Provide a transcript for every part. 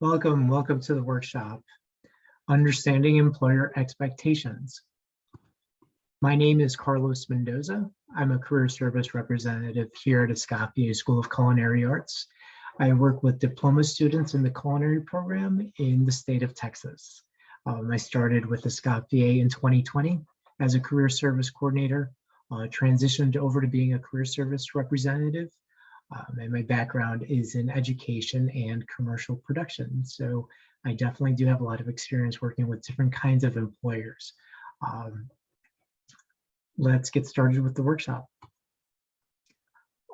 Welcome to the workshop, Understanding Employer Expectations. My name is Carlos Mendoza. I'm a career service representative here at Escoffier School of Culinary Arts. I work with diploma students in the culinary program in the state of Texas. I started with Escoffier in 2020 as a career service coordinator, transitioned over to being a career service representative. And my background is in education and commercial production. So I definitely do have a lot of experience working with different kinds of employers. Let's get started with the workshop.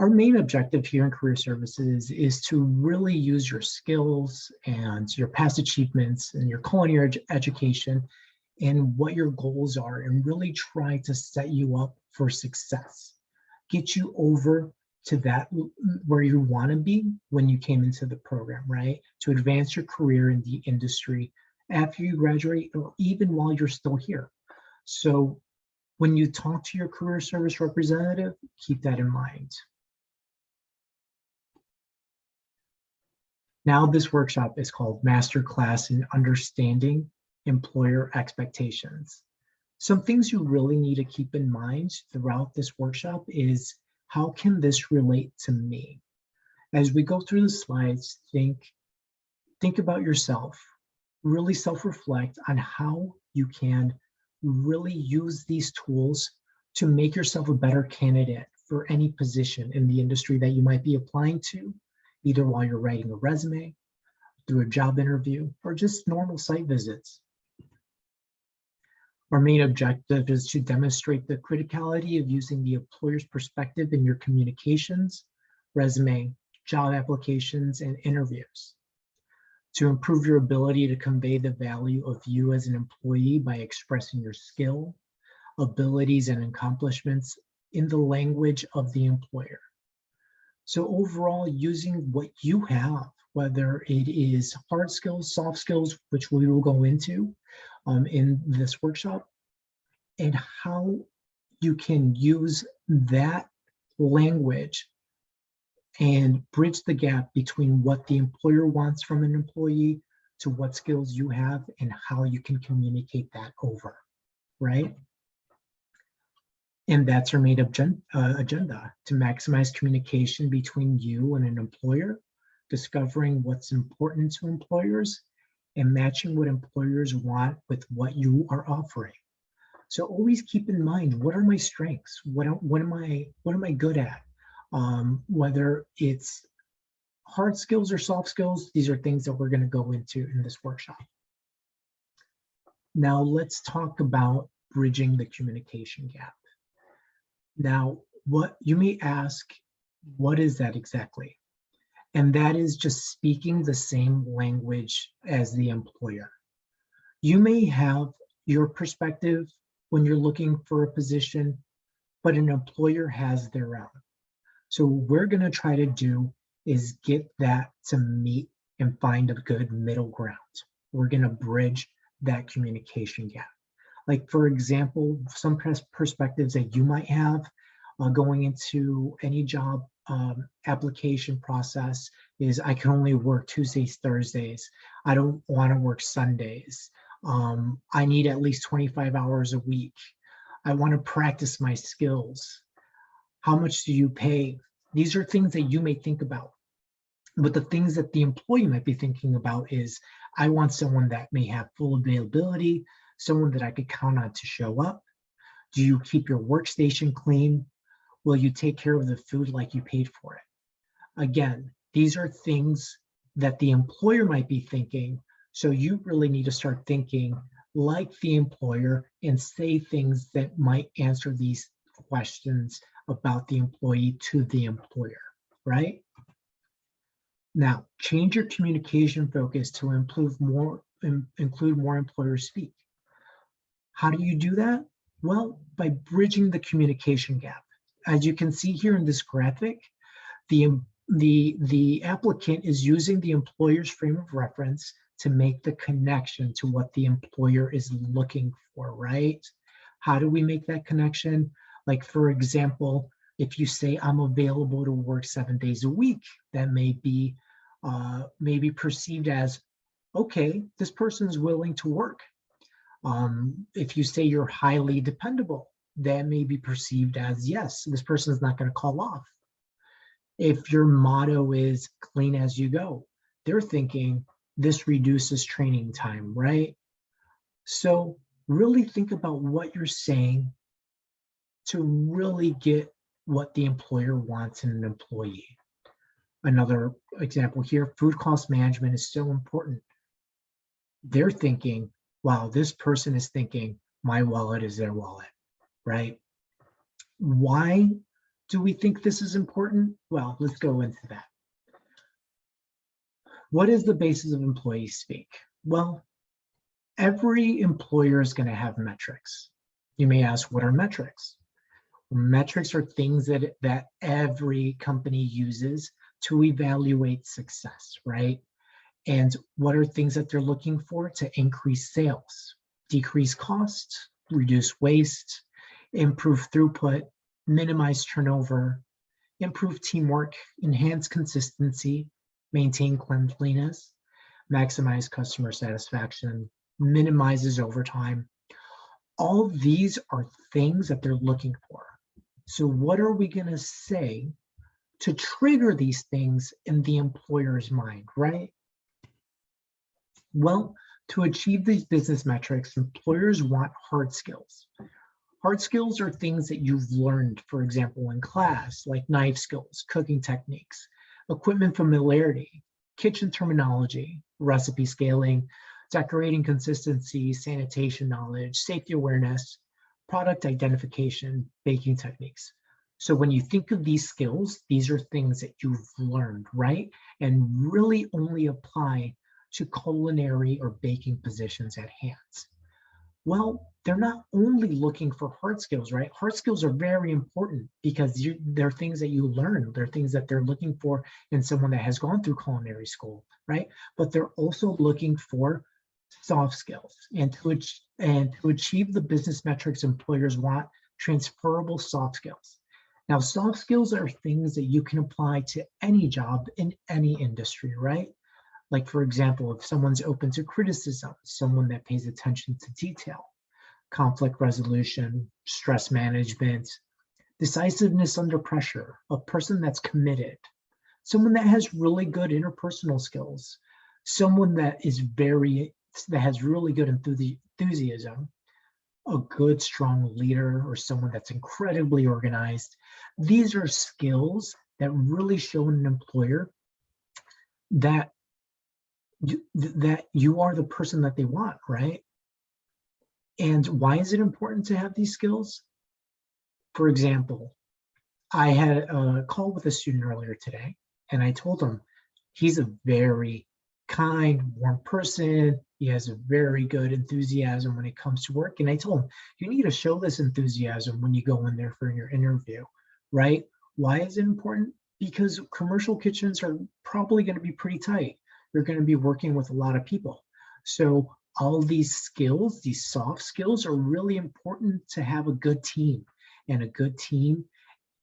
Our main objective here in career services is to really use your skills and your past achievements and your culinary education and what your goals are, and really try to set you up for success, get you over to that where you want to be when you came into the program, right? To advance your career in the industry after you graduate, or even while you're still here. So when you talk to your career service representative, keep that in mind. Now this workshop is called Masterclass in Understanding Employer Expectations. Some things you really need to keep in mind throughout this workshop is, how can this relate to me? As we go through the slides, think about yourself, really self-reflect on how you can really use these tools to make yourself a better candidate for any position in the industry that you might be applying to, either while you're writing a resume, through a job interview, or just normal site visits. Our main objective is to demonstrate the criticality of using the employer's perspective in your communications, resume, job applications, and interviews. To improve your ability to convey the value of you as an employee by expressing your skill, abilities, and accomplishments in the language of the employer. So overall, using what you have, whether it is hard skills, soft skills, which we will go into in this workshop, and how you can use that language and bridge the gap between what the employer wants from an employee to what skills you have and how you can communicate that over, right? And that's our main agenda, to maximize communication between you and an employer, discovering what's important to employers, and matching what employers want with what you are offering. So always keep in mind, what are my strengths? What am I good at? Whether it's hard skills or soft skills, these are things that we're going to go into in this workshop. Now let's talk about bridging the communication gap. Now, what you may ask, what is that exactly? And that is just speaking the same language as the employer. You may have your perspective when you're looking for a position, but an employer has their own. So what we're going to try to do is get that to meet and find a good middle ground. We're going to bridge that communication gap. Like, for example, some perspectives that you might have going into any job application process is, I can only work Tuesdays, Thursdays. I don't want to work Sundays. I need at least 25 hours a week. I want to practice my skills. How much do you pay? These are things that you may think about. But the things that the employee might be thinking about is, I want someone that may have full availability, someone that I could count on to show up. Do you keep your workstation clean? Will you take care of the food like you paid for it? Again, these are things that the employer might be thinking. So you really need to start thinking like the employer and say things that might answer these questions about the employee to the employer, right? Now, change your communication focus to include more employer speak. How do you do that? Well, by bridging the communication gap. As you can see here in this graphic, the applicant is using the employer's frame of reference to make the connection to what the employer is looking for, right? How do we make that connection? Like, for example, if you say, I'm available to work 7 days a week, that may be perceived as, okay, this person's willing to work. If you say you're highly dependable, that may be perceived as, yes, this person is not going to call off. If your motto is clean as you go, they're thinking this reduces training time, right? So really think about what you're saying to really get what the employer wants in an employee. Another example here, food cost management is so important. They're thinking, wow, this person is thinking my wallet is their wallet, right? Why do we think this is important? Well, let's go into that. What is the basis of employee speak? Well, every employer is going to have metrics. You may ask, what are metrics? Metrics are things that every company uses to evaluate success, right? And what are things that they're looking for? To increase sales, decrease costs, reduce waste, improve throughput, minimize turnover, improve teamwork, enhance consistency, maintain cleanliness, maximize customer satisfaction, minimizes overtime. All these are things that they're looking for. So what are we going to say to trigger these things in the employer's mind, right? Well, to achieve these business metrics, employers want hard skills. Hard skills are things that you've learned, for example, in class, like knife skills, cooking techniques, equipment familiarity, kitchen terminology, recipe scaling, decorating consistency, sanitation knowledge, safety awareness, product identification, baking techniques. So when you think of these skills, these are things that you've learned, right? And really only apply to culinary or baking positions at hands. Well, they're not only looking for hard skills, right? Hard skills are very important because they're things that you learn. They're things that they're looking for in someone that has gone through culinary school, right? But they're also looking for soft skills. And to achieve the business metrics employers want, transferable soft skills. Now, soft skills are things that you can apply to any job in any industry, right? Like, for example, if someone's open to criticism, someone that pays attention to detail, conflict resolution, stress management, decisiveness under pressure, a person that's committed, someone that has really good interpersonal skills, someone that has really good enthusiasm, a good, strong leader, or someone that's incredibly organized. These are skills that really show an employer that you are the person that they want, right? And why is it important to have these skills? For example, I had a call with a student earlier today, and I told him he's a very kind, warm person. He has a very good enthusiasm when it comes to work. And I told him, you need to show this enthusiasm when you go in there for your interview, right? Why is it important? Because commercial kitchens are probably going to be pretty tight. You're going to be working with a lot of people. So all these skills, these soft skills, are really important to have a good team. And a good team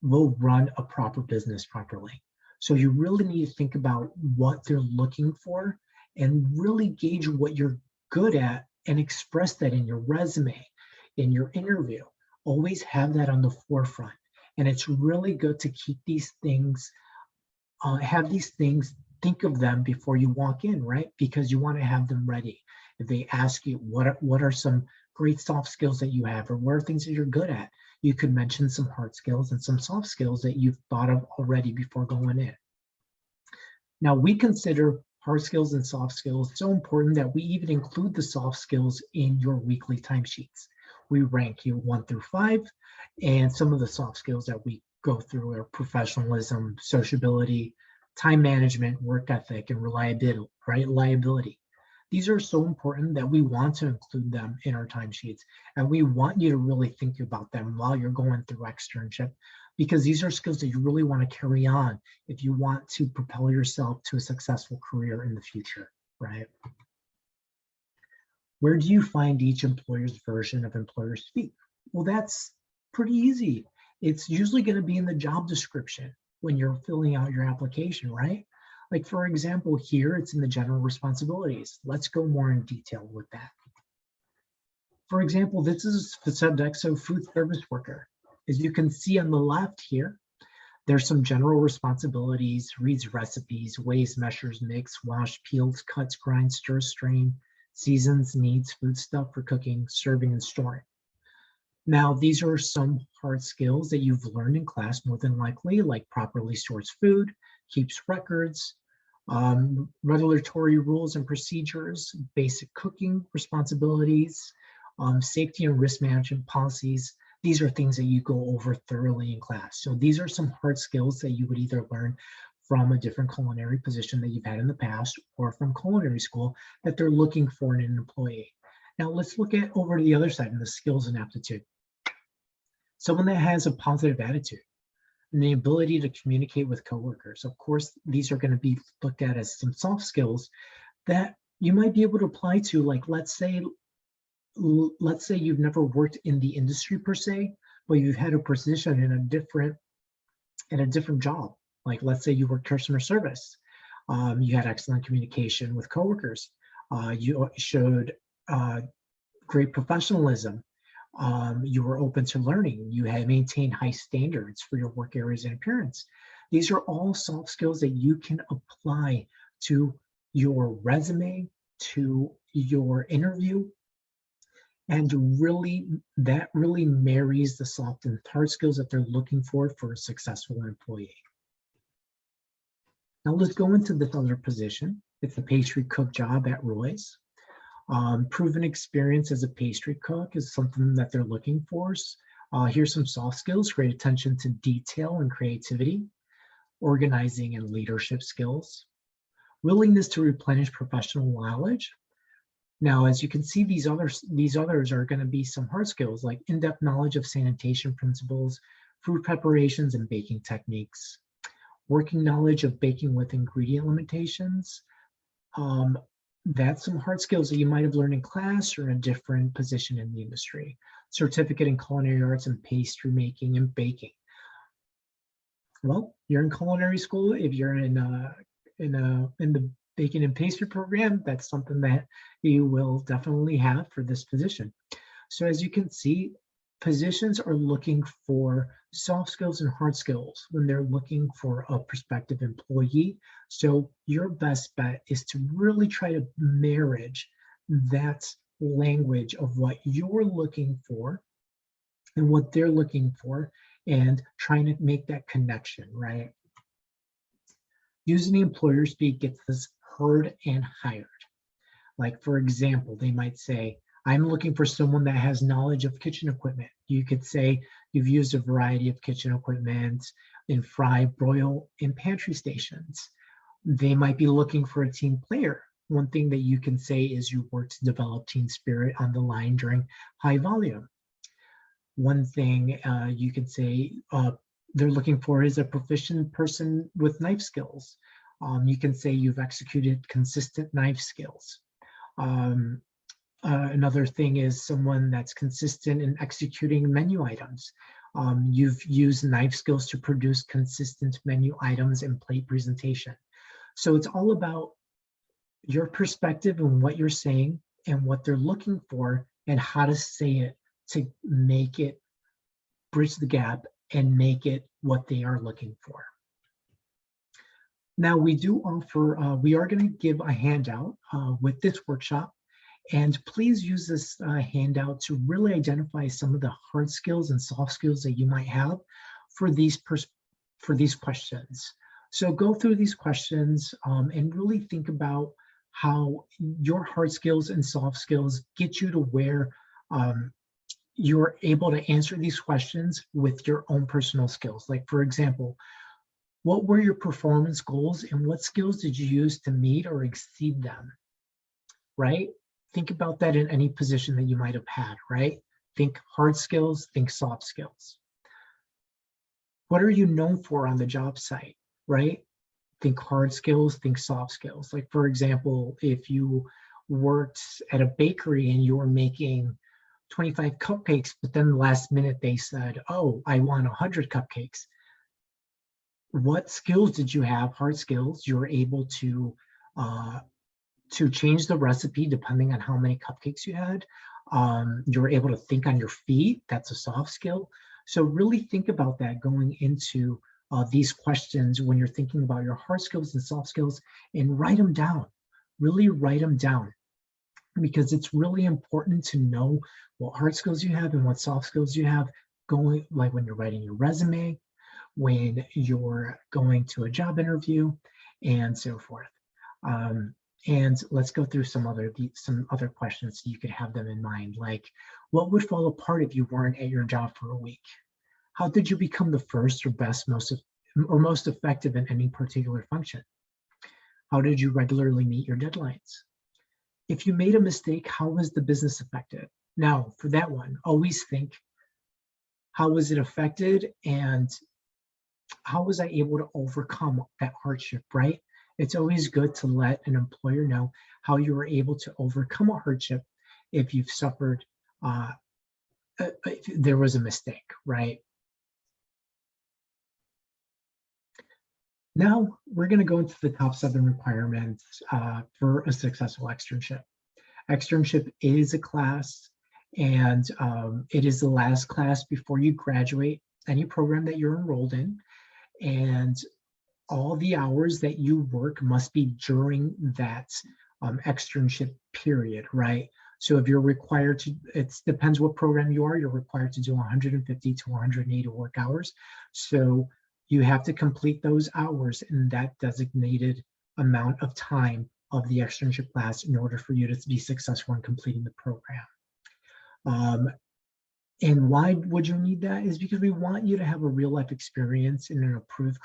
will run a proper business properly. So you really need to think about what they're looking for and really gauge what you're good at and express that in your resume, in your interview. Always have that on the forefront. And it's really good to keep these things, think of them before you walk in, right? Because you want to have them ready. If they ask you, what are some great soft skills that you have, or what are things that you're good at? You could mention some hard skills and some soft skills that you've thought of already before going in. Now, we consider hard skills and soft skills so important that we even include the soft skills in your weekly timesheets. We rank you 1 through 5, and some of the soft skills that we go through are professionalism, sociability, time management, work ethic, and reliability. These are so important that we want to include them in our timesheets, and we want you to really think about them while you're going through externship, because these are skills that you really want to carry on if you want to propel yourself to a successful career in the future, right? Where do you find each employer's version of employer speak? Well, that's pretty easy. It's usually going to be in the job description when you're filling out your application, right? Like for example, here it's in the general responsibilities. Let's go more in detail with that. For example, this is the subject, so food service worker. As you can see on the left here, there's some general responsibilities, reads recipes, weighs, measures, mix, wash, peels, cuts, grinds, stirs, strain, seasons, needs, food stuff for cooking, serving, and storing. Now, these are some hard skills that you've learned in class more than likely, like properly stores food, keeps records, regulatory rules and procedures, basic cooking responsibilities, safety and risk management policies. These are things that you go over thoroughly in class. So these are some hard skills that you would either learn from a different culinary position that you've had in the past or from culinary school that they're looking for in an employee. Now let's look at over to the other side in the skills and aptitude. Someone that has a positive attitude and the ability to communicate with coworkers. Of course, these are going to be looked at as some soft skills that you might be able to apply to, like, let's say you've never worked in the industry per se, but you've had a position in a different job. Like, let's say you work customer service. You had excellent communication with coworkers. You showed great professionalism. You were open to learning. You had maintained high standards for your work areas and appearance. These are all soft skills that you can apply to your resume, to your interview, and that really marries the soft and hard skills that they're looking for a successful employee. Now let's go into this other position. It's the pastry cook job at Roy's. Proven experience as a pastry cook is something that they're looking for. Here's some soft skills: great attention to detail and creativity, organizing and leadership skills, willingness to replenish professional knowledge. Now, as you can see, these others are going to be some hard skills like in-depth knowledge of sanitation principles, food preparations and baking techniques, working knowledge of baking with ingredient limitations. That's some hard skills that you might have learned in class or in a different position in the industry. Certificate in culinary arts and pastry making and baking. Well, you're in culinary school. If you're in the baking and pastry program, that's something that you will definitely have for this position. So as you can see, positions are looking for soft skills and hard skills when they're looking for a prospective employee. So your best bet is to really try to marriage that language of what you're looking for and what they're looking for, and trying to make that connection, right? Using the employer speak gets this heard and hired. Like, for example, they might say, I'm looking for someone that has knowledge of kitchen equipment. You could say you've used a variety of kitchen equipment in fry, broil, and pantry stations. They might be looking for a team player. One thing that you can say is you work to develop team spirit on the line during high volume. One thing you can say they're looking for is a proficient person with knife skills. You can say you've executed consistent knife skills. Another thing is someone that's consistent in executing menu items. You've used knife skills to produce consistent menu items and plate presentation. So it's all about your perspective and what you're saying and what they're looking for and how to say it to make it bridge the gap and make it what they are looking for. Now we do offer, we are going to give a handout with this workshop. And please use this handout to really identify some of the hard skills and soft skills that you might have for these questions. So go through these questions and really think about how your hard skills and soft skills get you to where you're able to answer these questions with your own personal skills. Like, for example, what were your performance goals and what skills did you use to meet or exceed them, right? Think about that in any position that you might have had, right? Think hard skills, think soft skills. What are you known for on the job site, right? Think hard skills, think soft skills. Like, for example, if you worked at a bakery and you were making 25 cupcakes, but then the last minute they said, oh, I want 100 cupcakes. what skills did you have, hard skills? You were able to change the recipe depending on how many cupcakes you had. You were able to think on your feet. That's a soft skill. So really think about that going into these questions when you're thinking about your hard skills and soft skills, and write them down. Really write them down, because it's really important to know what hard skills you have and what soft skills you have, going like when you're writing your resume, when you're going to a job interview, and so forth. And let's go through some other questions so you could have them in mind. Like, what would fall apart if you weren't at your job for a week? How did you become the first or best, most effective in any particular function? How did you regularly meet your deadlines? If you made a mistake, how was the business affected? Now, for that one, always think, how was it affected, and how was I able to overcome that hardship, right? It's always good to let an employer know how you were able to overcome a hardship if you've suffered, if there was a mistake, right? Now we're going to go into the top 7 requirements for a successful externship. Externship is a class, and it is the last class before you graduate any program that you're enrolled in. And all the hours that you work must be during that externship period, right? So if you're required to, it depends what program you are, you're required to do 150 to 180 work hours. So you have to complete those hours in that designated amount of time of the externship class in order for you to be successful in completing the program. And why would you need that? Is because we want you to have a real life experience in an approved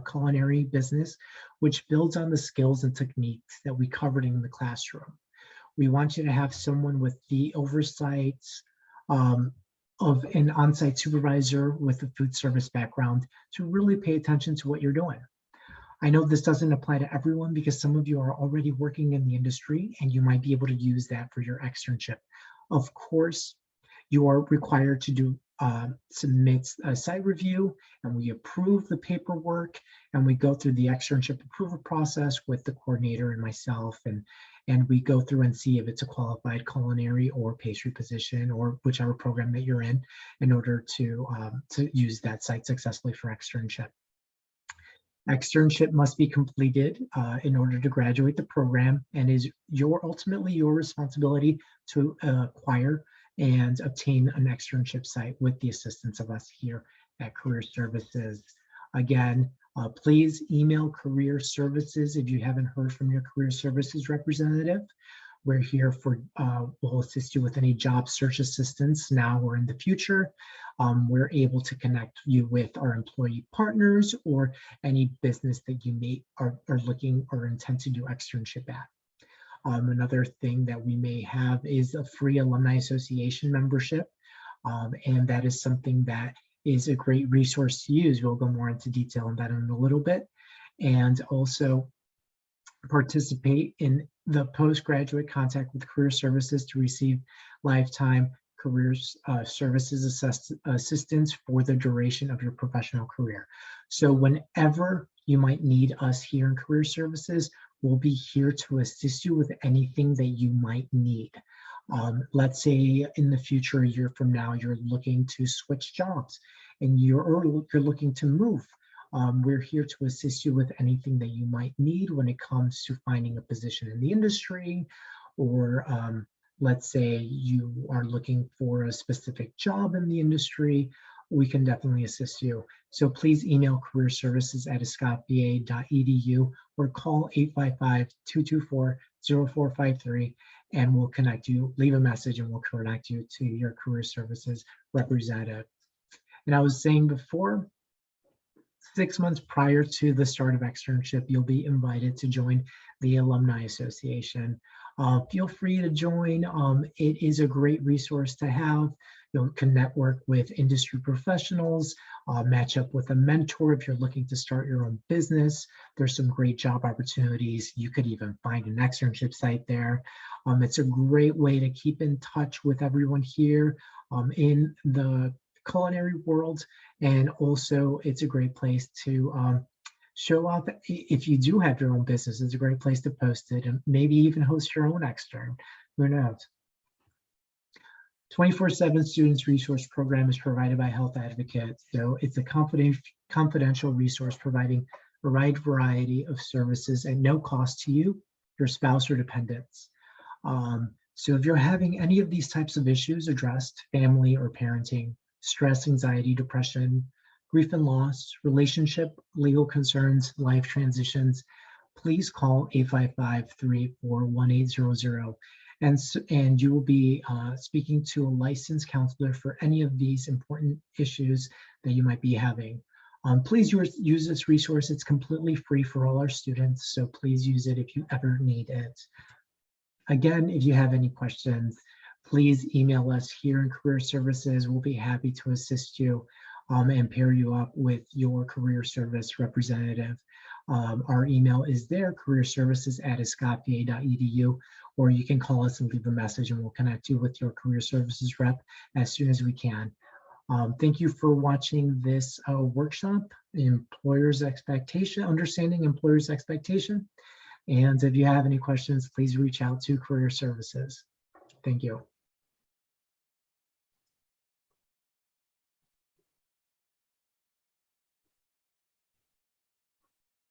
culinary business, which builds on the skills and techniques that we covered in the classroom. We want you to have someone with the oversight of an on-site supervisor with a food service background to really pay attention to what you're doing. I know this doesn't apply to everyone because some of you are already working in the industry and you might be able to use that for your externship. Of course, you are required to submit a site review, and we approve the paperwork, and we go through the externship approval process with the coordinator and myself, and we go through and see if it's a qualified culinary or pastry position or whichever program that you're in order to use that site successfully for externship. Externship must be completed in order to graduate the program, and is ultimately your responsibility to acquire and obtain an externship site with the assistance of us here at Career Services. Again, please email Career Services if you haven't heard from your Career Services representative. We're here for, we'll assist you with any job search assistance now or in the future. We're able to connect you with our employee partners or any business that you may are looking or intend to do externship at. Another thing that we may have is a free alumni association membership, and that is something that is a great resource to use. We'll go more into detail on that in a little bit. And also participate in the postgraduate contact with Career Services to receive lifetime career services assistance for the duration of your professional career. So whenever you might need us here in Career Services, we'll be here to assist you with anything that you might need. Let's say in the future, a year from now, you're looking to switch jobs and you're looking to move. We're here to assist you with anything that you might need when it comes to finding a position in the industry, or let's say you are looking for a specific job in the industry. We can definitely assist you. So please email careerservices@escoffier.edu or call 855-224-0453 and we'll connect you. Leave a message and we'll connect you to your Career Services representative. And I was saying before, 6 months prior to the start of externship, you'll be invited to join the Alumni Association. Feel free to join. It is a great resource to have. You can network with industry professionals, match up with a mentor if you're looking to start your own business. There's some great job opportunities. You could even find an externship site there. It's a great way to keep in touch with everyone here in the culinary world, and also it's a great place to show off. If you do have your own business, it's a great place to post it and maybe even host your own extern. Who knows? 24/7 Students Resource Program is provided by Health Advocates. So it's a confidential resource providing a wide variety of services at no cost to you, your spouse, or dependents. So if you're having any of these types of issues addressed, family or parenting, stress, anxiety, depression, grief and loss, relationship, legal concerns, life transitions, please call 855-384-1800. And you will be speaking to a licensed counselor for any of these important issues that you might be having. Please use this resource. It's completely free for all our students, so please use it if you ever need it. Again, if you have any questions, please email us here in Career Services. We'll be happy to assist you and pair you up with your career service representative. Our email is there, careerservices@escoffier.edu, or you can call us and leave a message and we'll connect you with your career services rep as soon as we can. Thank you for watching this workshop, Understanding Employers' Expectation. And if you have any questions, please reach out to Career Services. Thank you.